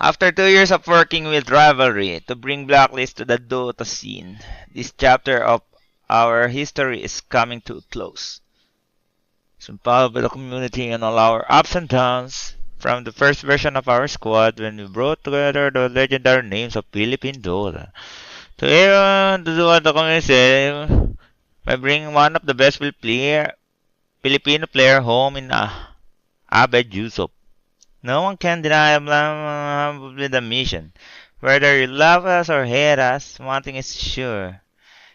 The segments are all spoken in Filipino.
After 2 years of working with Rivalry to bring Blacklist to the Dota scene, this chapter of our history is coming to a close. Empowered by the community and all our ups and downs, from the first version of our squad when we brought together the legendary names of Philippine Dota, to everyone to do what the community said, by bringing one of the best Filipino player home in Abed Yusuf. No one can deny the mission. Whether you love us or hate us, one thing is sure.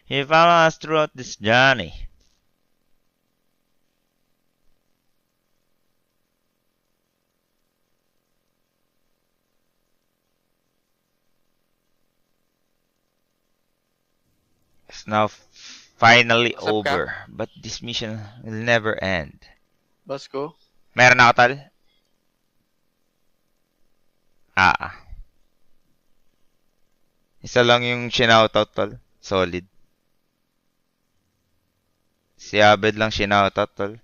You follow us throughout this journey. It's now finally over, but this mission will never end. Basko? Meron ako, tal? Isa lang yung shinoutout, tol. Solid. Si Abed lang shinoutout, tol.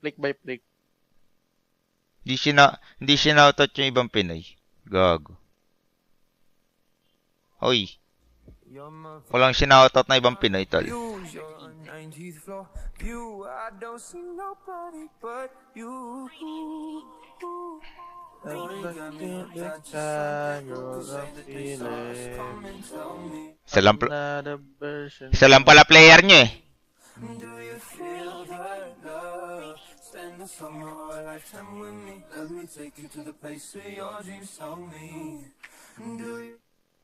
Flick by flick. Hindi shinoutout yung ibang Pinoy. Gago. Hoy. Walang shinoutout na ibang Pinoy, tol. Isa lang pala player nyo eh.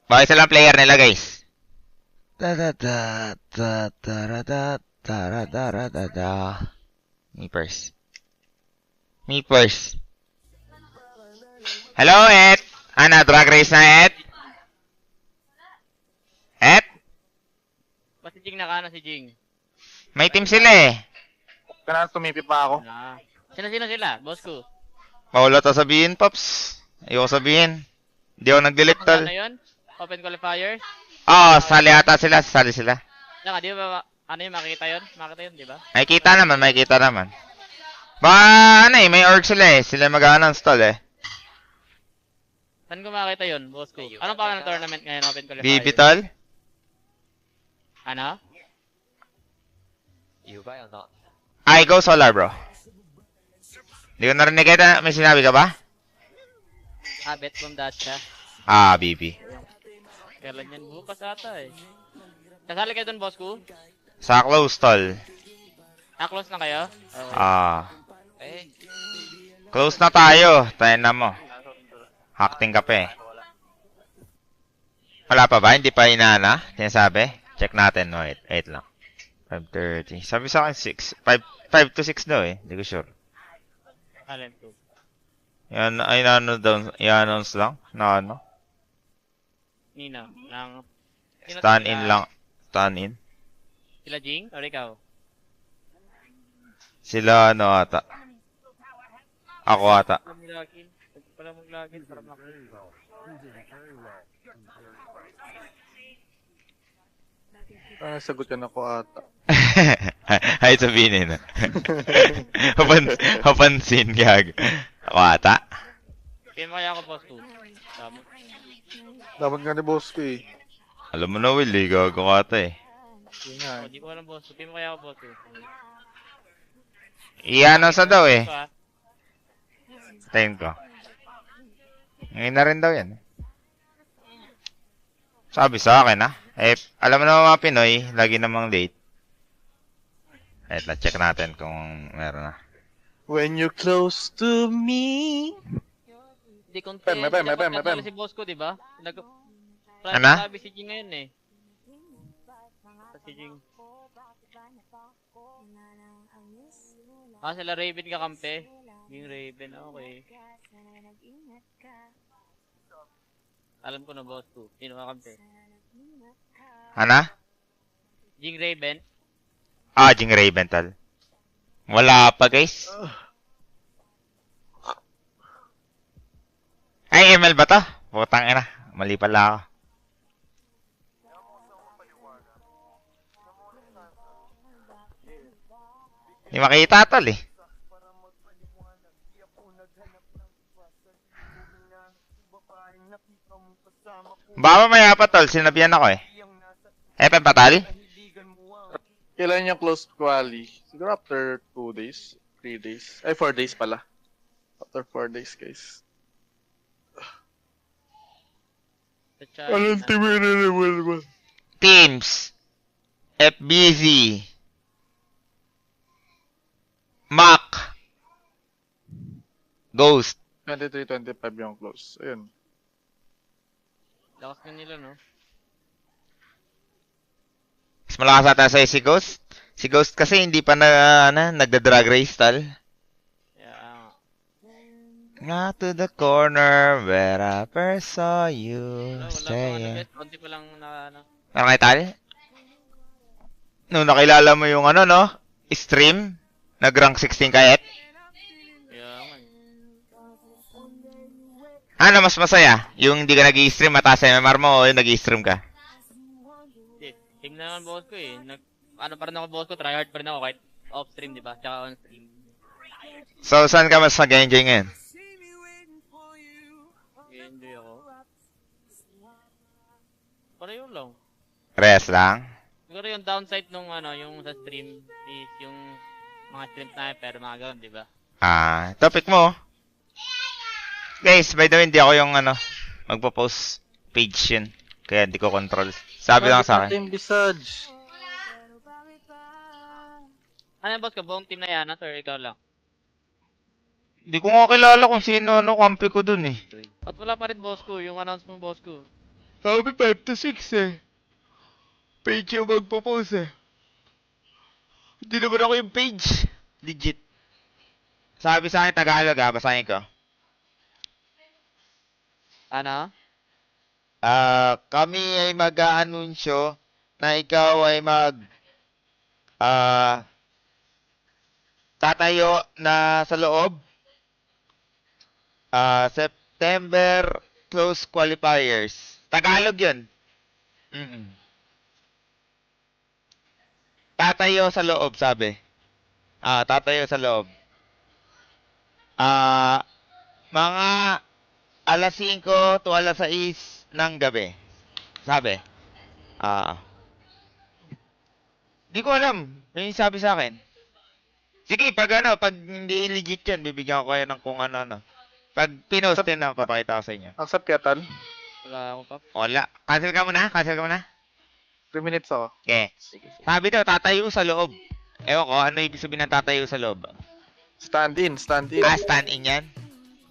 Baka isa lang player nila, guys. Me first. Hello, Ed. Ana, drag race na, Ed? Ed? Ba't si Jing nakana si Jing? May team sila eh. Kailangan tumipi pa ako. Sino sila? Boss ko. Wala ta sabihin, Pops. Ayoko sabihin. Hindi ako nag-delete, tol. Ano yun? Open qualifiers? Sali ata sila. Sali sila. Naka, di ba, ano yun, makita yun, di ba? May kita naman. May org sila eh. Sila mag-announce, tol eh. Saan ko makita yun, boss ko? Anong pangalan ng tournament ngayon, open qualifiers? BB, tol? Ano? Go solar, bro. Hindi ko narinig kita. May sinabi ka ba? Bet from Dacia. BB. Kailan yan? Bukas ata eh. Kasali kayo dun, boss ko? Sa close, tol. Close na kayo? Okay. Close na tayo. Tayo na mo. Acting ka pa eh. Wala pa ba? Hindi pa inaana? Sinasabi? Check natin. Wait lang. 5:30. Sabi sa akin 6. 5 to 6 daw eh. Hindi ko sure. Alin to? Yan, ay i-announce lang na ano. Nino, Stand in lang. Stand in. Sila Jing? Or ikaw? Sila ano ata. Ako ata. Pala mag-login. Sarap na. Sagot yan ako ata. Ay, sabihin na. Hapansin, gag. Ako ata. Pin mo kaya ako, boss ko. Dapat nga ni boss ko eh. Alam mo na, Will, gago ka ata eh. Hindi ko alam, boss ko. Pin mo kaya ako, boss ko. I-announce na daw eh. Tayin ko. Ngayon na rin daw yan. Sabi sa akin alam mo naman mga Pinoy, lagi namang late. Check natin kung meron na. When you're close to me. Hindi content. May si boss ko, di ba? Ano? Sabi si Jing ngayon eh. Si Jing. Sila Raven kakampi. Yung Raven, okay. Alam ko na, boss ko. Sino kakampi? Ano? Jing Raven? Jing Raven, tal. Wala pa, guys. Ay, ML ba to? Putang ina. Mali pala ako. Hindi makita, tol eh. Baka maya pa tol, sinabihan ako eh. FM Patal? Kailan yung close quali? Siguro after 2 days, 3 days. Ay, 4 days pala. After 4 days, guys. Sa China. mo? Teams. FBZ. Mac. Ghost. 23-25 yung close. Ayun. Lakas nga nila, no? Mas malakas ata sa'yo si Ghost. Si Ghost kasi hindi pa nagda-drag race tal. Yeah. Not to the corner where I first saw you Wala pa staying. bet. Konti pa lang na, ano. Meron kayo tal? Nung nakilala mo yung ano, no? Stream? Nag-rank 16 ka, Yeah, man. Ano mas masaya? Yung hindi ka nag-i-stream, mataas MMR mo o yung nag-i-stream ka? Team na naman boss ko eh. Ano pa rin ako boss ko, tryhard pa rin ako kahit off-stream, di ba? Tsaka on-stream. So, saan ka mas nag-enjoy ngayon? I-enjoy ako. Pareho lang. Rest lang? Siguro yung downside nung ano, yung sa stream is yung mga stream sniper, mga gano'n, di ba? Topic mo. Guys, by the way, hindi ako yung magpo-post page yun. Kaya hindi ko control. Sabi lang sa akin. Team Visage. Ano yung boss ko? Buong team na yan, or ikaw lang? Hindi ko nga kilala kung sino kampi ko dun eh. At wala pa rin boss ko, yung announcement boss ko. Sabi 5 to 6 eh. Page yung magpo-post eh. Hindi naman ako yung page. Legit. Sabi sa akin Tagalog basahin ko. Ano? Kami ay mag-aanunsyo na ikaw ay tatayo na sa loob. September close qualifiers. Tagalog yun. Tatayo sa loob, sabi. Tatayo sa loob. Mga alas 5 to alas 6 ng gabi. Sabi. Di ko alam. May sabi sa akin. Sige, pag hindi legit yan, bibigyan ko kayo ng kung ano. Pag pinost din na, papakita ko sa inyo. Accept kaya, Tal? Wala ako pa. Wala. Cancel ka muna. 3 minutes ako. Okay. Sabi daw, tatayo sa loob. Ewan ko, ano ibig sabihin ng tatayo sa loob? Stand in. Stand in yan?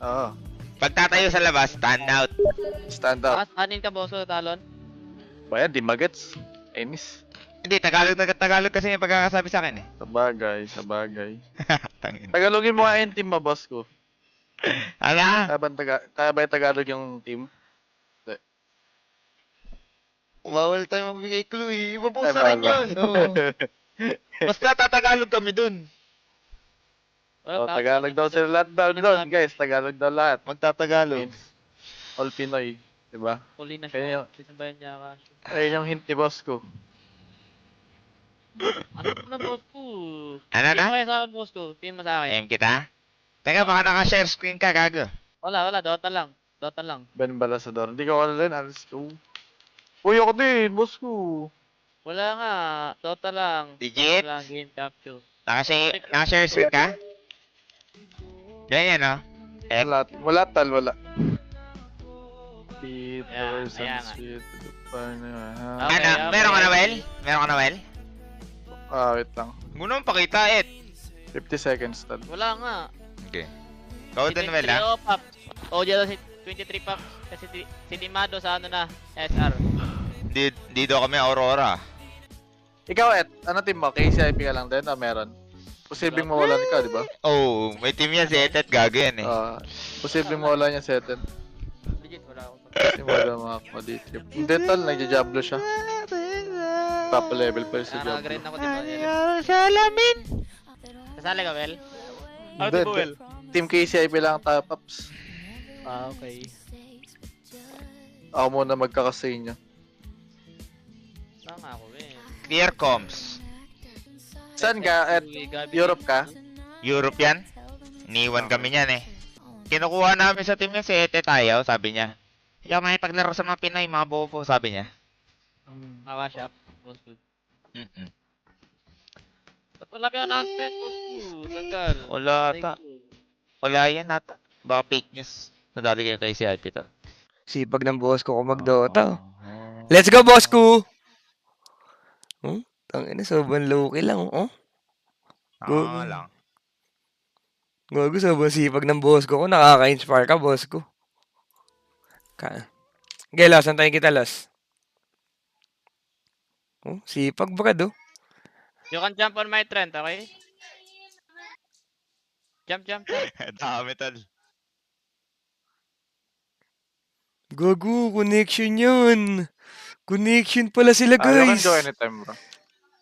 Oo. Pag tatayo sa labas, stand out. Stand up. Kanin ka boss ko, talon? Bayan, di magets. Inis. Hindi, Tagalog kasi yung pagkakasabi sa akin eh. Sabagay. Tangin. Tagalogin mo nga yung team mo, boss ko. Ala? Kaya ba yung Tagalog yung team? Bawal tayo magbigay clue eh. Iba po Ay, sa akin bawal. yun. Oo. Basta tatagalog kami dun. Oh, Tagalog daw sila lahat daw doon, guys. Tagalog daw lahat. Magtatagalog. All Pinoy. Diba? Huli na Kaya siya. Sinabayan niya ka. ayun yung hint ni boss ko. Ano po na boss ko? Ano Pin na? mo kaya sa akin boss ko. Pin mo sa akin. Aim kita? Teka, baka naka-share screen ka, gago. Wala. Dota lang. Ben Balasador. Hindi ko alam din. Alas ko. Uy, ako din. Boss ko. Wala nga. Dota lang. Legit? Dota lang. Game capture. Naka-share screen ka? Ganyan, no? F. Wala, Tal. Wala. Ayan nga. Ano? Meron ka na, Well? Wait lang. Muna mong pakita, 50 seconds, Tal. Wala nga. Okay. Ikaw din, Well, ha? 23 pops. O, dyan si 23 pops. Kasi si Dimado sa ano na. SR. Di daw kami Aurora. Ikaw, ano team mo? KCIP ka lang din? Meron? Posibleng mawalan ka, di ba? Oh, may team yan si Etet, gago yan eh. Posibleng mawalan niya si Eten. Legit, wala ako. Kasi wala mga koditrip. Hindi, Tal. Nagja-jablo siya. Top level pa si Jablo. Nag-grind ako, diba? Salamin! Kasali ka, Well? Hindi. Team KCIP lang top ups. Okay. Ako muna magkakasay niya. Tama ako, eh. Clear comms. Saan ka? Europe ka? Europe yan? Iniwan kami niyan eh. Kinukuha namin sa team niya si Etet ayaw, sabi niya. Ikaw may paglaro sa mga Pinoy, mga bobo, sabi niya. Awa shop. Boss ko. Mm-mm. Ba't wala ka announcement, boss ko? Tagal. Wala ata. Wala yan ata. Baka fake news. Nadali kayo kay si Alpi to. Sipag ng boss ko kung mag-Dota. Oh. Let's go, boss ko! Tangina, sobrang low-key lang, oh. Ah, lang. Gago, sobrang sipag ng boss ko. Kung nakaka-inspire ka, boss ko. Okay, Los, antayin kita, Los. Sipag, brad, oh. You can jump on my trend, okay? Jump, jump, jump. Dami tol. Gago, connection yun. Connection pala sila, You can guys. go anytime, bro.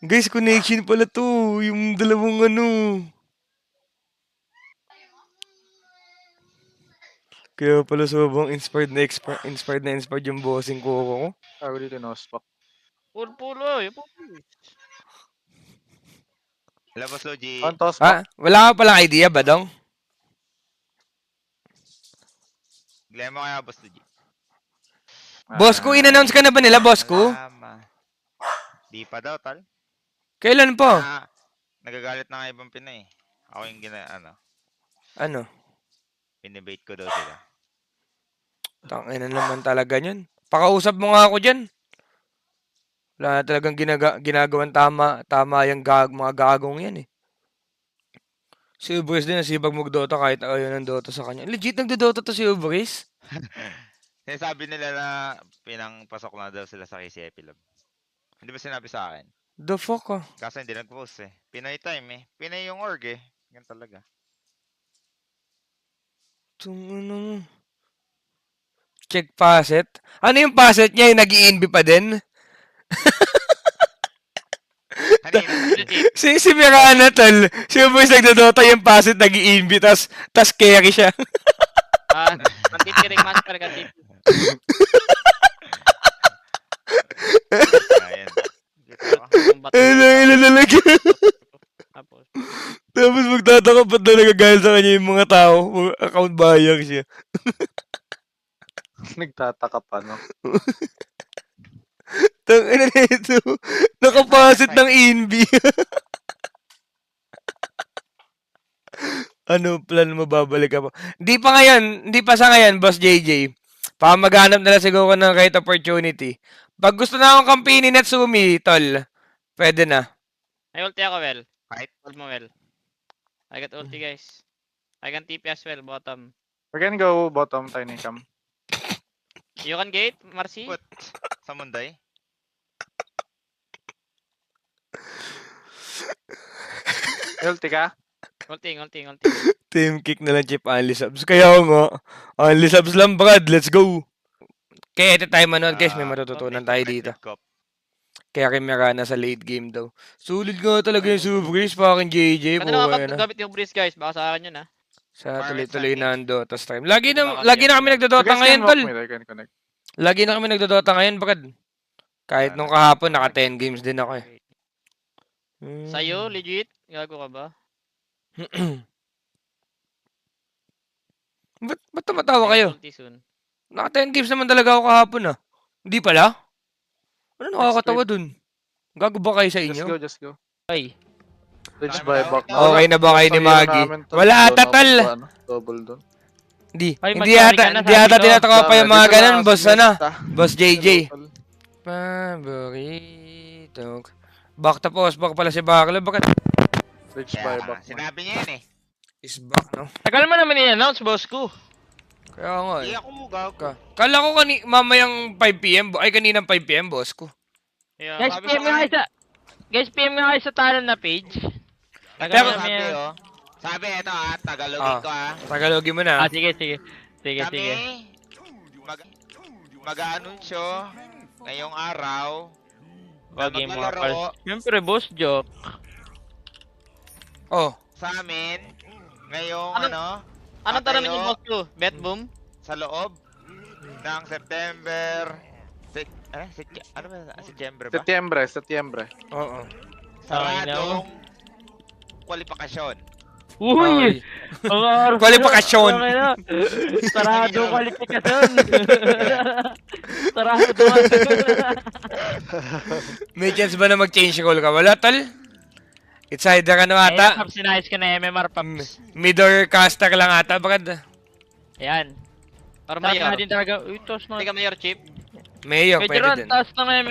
Guys, connection pala to. Yung dalawang ano. Kaya pala sobrang inspired yung bossing ko. I really don't know spot. Pulo, yung Hello, Boss Logi. On toss Ha? spot. Wala ka palang idea ba, Dong? Glemo kaya, Boss Logi. Boss ko, in-announce ka na ba nila, boss ko? Di pa daw, tal. Kailan po? Nagagalit na nga ibang Pinoy. Ako yung Ano? pinibait ko daw sila. Tangina naman talaga yun. Pakausap mo nga ako dyan. Wala na talagang ginagawang tama yung mga gagong yan eh. Si Ubris din, nasibag mag-Dota kahit ayaw ng Dota sa kanya. Legit nagdo-Dota to si Ubris? Sinasabi nila na pinangpasok na daw sila sa KCP Lab. Hindi ba sinabi sa akin? The fuck ah. Kaso hindi nag-post eh. Pinoy time eh. Pinoy yung org eh. Yan talaga. Ano? Check facet. Ano yung facet niya? Yung nag-i-NB pa din? Kanina. Si Mirana, tol. Si Ubris nagdo-Dota yung facet, nag-i-NB, tas carry siya. Mantitiring master ka, tip. Ayan. Ano talaga? Tapos, Tapos magtataka ba't na nagagalit sa kanya yung mga tao? Account buyer siya. Nagtataka pa, no? Tangina na ito. Nakapasit ng INB. Ano, plan mo babalik ka pa? Hindi pa sa ngayon, Boss JJ. Baka maghanap na lang siguro ng right opportunity. Pag gusto na akong kampi ni Natsumi, tol, pwede na. may ulti ako, well. Fight. Hold mo, well. I got ulti, guys. I can TP as well, bottom. We can go bottom, tiny cam. You can gate, Marcy? Put sa Munday. Ulti ka? Ulti. Team kick na lang, Chip. Only subs. Kaya nga. Only subs lang, Brad. Let's go. Kaya ito tayo manood, guys. May matututunan tayo dito. Kaya kay Mirana sa late game daw. Sulit nga talaga yung Subris. Fucking JJ. Kanda Buhay na na. gamit yung breeze, guys. Baka sa akin yun, ha? Sa tuloy-tuloy na ang Dota stream. Lagi na kami You nagdodota guys ngayon, can walk tol. mid, I can connect. Lagi na kami nagdodota ngayon, Brad. Kahit nung kahapon, naka 10 games din ako eh. Sa'yo, legit? Gago ka ba? Ba't tumatawa kayo? Ulti soon. Naka 10 games naman talaga ako kahapon ah. Hindi pala? Ano nakakatawa dun? Gago ba kayo sa inyo? Just go. Ay. Bridge by back. Okay na ba kayo ni Maggie? Wala ata tal. Double doon. Hindi ata tinatawa pa yung mga ganun, boss ano? Boss JJ. Paborito. Back tapos, back pala si Bakla. Bakit? Bridge by back. Sinabi niya yan eh. Is back, no? Tagal mo naman i-announce, boss ko. Kaya nga Hindi eh. ako mugaw. Kala ko mamayang 5 PM, ay kaninang 5 PM, boss ko. Guys, sabi PM ko nga nga kayo sa... Guys, PM nga kayo sa talent na page. Pero Tagal sabi namin- oh. Sabi ito Tagalogin ko Tagalogin mo na. sige. Kami mag-aanunsyo ngayong araw. Wag yung mga maglalaro pals. Siyempre, boss, joke. Oh, sa amin ngayong Anong tara Tatayo. ninyo, boss ko? Bet boom? sa loob ng September ano ba? September ba? Setyembre. oo. Saradong kwalifikasyon. Uy! Ang araw. Kwalifikasyon. Sarado kwalifikasyon. Sarado. May chance ba na mag-change role ka? Wala, tol. It's either ano Ayun, ata, Paps, sinayos ka na MMR, Paps. mid or caster lang ata, bakit? Ayan. Para Tapos na mayor. din talaga. Uy, tos na. Hindi ka mayor, Chip. Mayo, Pwede pwede rin, din. taas na ngayon.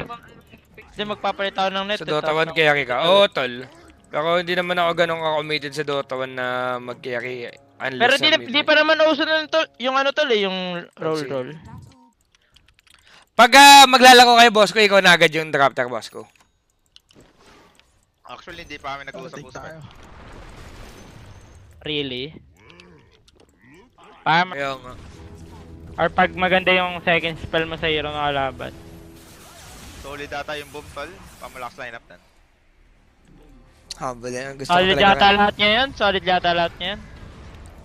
Hindi magpapalit ako ng net. Sa Dota 1 carry ka? Oo, tol. Pero hindi naman ako ganun ka-committed sa Dota 1 na mag-carry. Pero di pa naman uso na tol, yung ano tol eh, yung Sige. roll. Pag maglalaro kayo, boss ko, ikaw na agad yung drafter, boss ko. Actually, hindi pa kami nag-uusap-usap. Really? Para Kaya nga. or pag maganda yung second spell mo sa hero ng kalaban. Solid data yung boom, tol. Pamalakas lineup nan. Habal yan. Gusto ko Solid talaga. yata lahat niya yan? Solid yata lahat niya yan?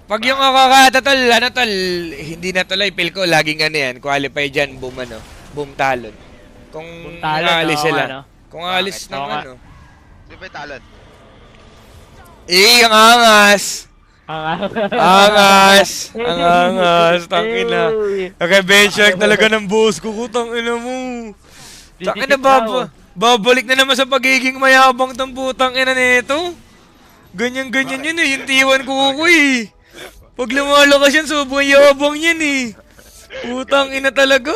Pag yung kakakata, tol, ano tol, hindi na tuloy, feel ko, laging ano yan, qualify dyan, boom ano, boom talon. Kung Kung talon, aalis oo, sila. ano. Kung aalis ng Oo nga. ano. Di ba yung talon? Ang angas! Angas! Ang angas! Tangina. Okay, benchmark talaga ng boss ko. Tangina mo. Tangina, babalik na naman sa pagiging mayabang tang putang ina nito. Ganyan-ganyan yun eh. Yung T1 ko eh. Pag lumalakas yan, sobrang yabang yan eh. Putang ina talaga.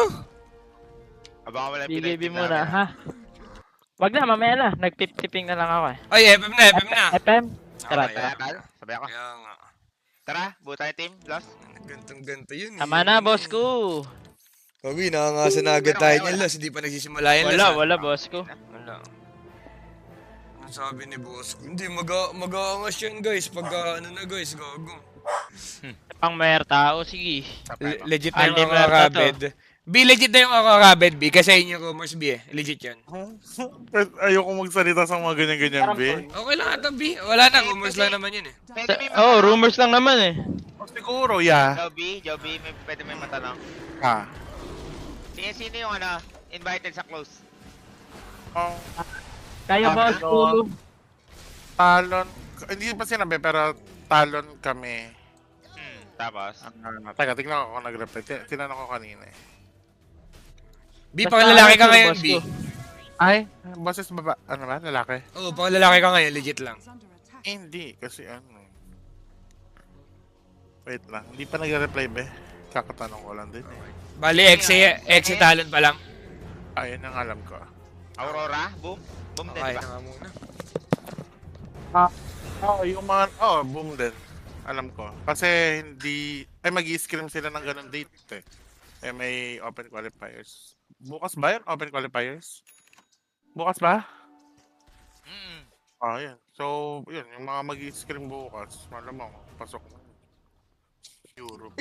Abangan mo lang yung BBB pinag-team muna, namin. ha? Wag na, mamaya na. Nag-tipping na lang ako eh. Ay, FM na, FM na. FM? Tara, Okay, tara. tara. Sabay ako. Kaya nga. Tara, buo tayo team. Plus. Gantong-ganto yun eh. Tama na, boss ko. Sabi, nakangasa na agad tayo niyan, Las. Hindi pa nagsisimula yan, Las. Wala, boss ko. Wala. Ano sabi ni boss ko? Hindi, mag-aangas yan, guys. Pagka ano na, guys, gago. Pang mayor tao, sige. Legit na yung Andy Muerta kakakabed. B, legit na yung kakakabed, B. Kasi yun yung rumors, B eh. Legit yan. Ayoko magsalita sa mga ganyan-ganyan, be. Okay lang ata, B. Wala na, rumors lang naman yun eh. Pwede may Oh, rumors lang naman eh. Siguro, yeah. Joby, pwede may matanong. Ah. Sino yung ano, invited sa close? Oh, Kayo, boss ko. talon. Hindi pa sinabi, pero talon kami. Tapos? Teka, tignan ko kung nag-reply. Tinanong ko kanina eh. B, pang lalaki ka Boss ngayon, ko. B. Ay, boses baba, ano ba, lalaki? Oo, pang lalaki ka ngayon, legit lang. Hindi, kasi ano. Wait lang, hindi pa nag-reply be. Kakatanong ko lang din eh. Bali, exe talon pa lang. Ayun ang alam ko. Aurora? Boom? Boom din, Okay diba? na nga muna. Yung mga, boom din. Alam ko. Kasi hindi, mag-i-scrim sila ng ganun date eh. May open qualifiers. Bukas ba yun? Open qualifiers? Bukas ba? Yun. So, yun. Yung mga mag-i-scrim bukas, malamang, pasok na. Europe.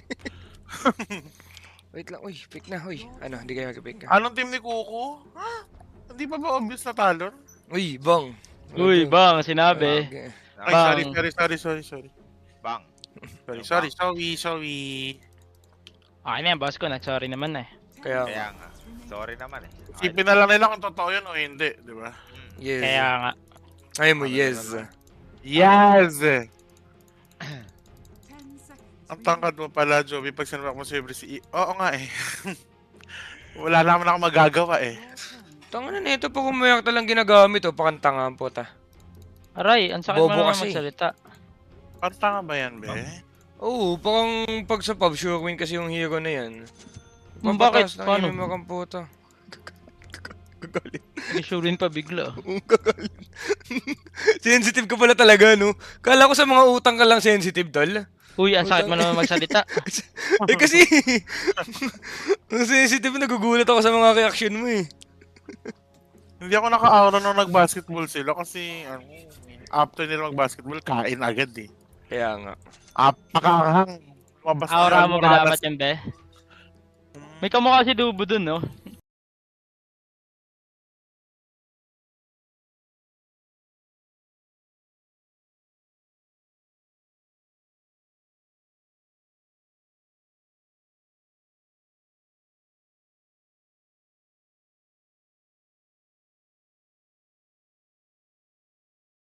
Wait lang, uy, pick na, uy. Ano, hindi kayo mag-pick ka. Anong team ni Kuko? Hindi pa ba obvious na talon? Uy, bong. Uy, bang, sinabi. Okay. Ay, Bang. sorry. Bang. Sorry. Okay na yan, boss ko. Nag-sorry naman na eh. Kaya, Kaya nga. Sorry naman eh. Isipin na lang nila kung totoo yun o hindi, di ba? yes. Kaya nga. Ay mo, yes. Yes! Ang tangkad mo pala, Joby, pag sinabak mo sa si Oo nga eh. Wala naman ako magagawa eh. Tanga na nito, pag umayak talang ginagamit, pakantanga ang puta. Aray, ang sakit Bobo mo naman kasi. magsalita. Ang tanga ba yan, be? Oo, parang pag sa pub, sure win kasi yung hero na yan. Bakit? Pampatas ng Paano? enemy kang puta. Gagalit. Nag-sure pa bigla. Gagalit. Sensitive ka pala talaga, no? Kala ko sa mga utang ka lang sensitive, tol. Uy, ang sakit mo naman magsalita. Kasi, ang sensitive, nagugulat ako sa mga reaction mo eh. Hindi ako naka-aura nung nag-basketball sila kasi after nila mag-basketball, kain agad eh. Kaya nga. Pakakahang. Mabas Aura mo ba dapat yan, be? May kamukha si Dubo dun, no?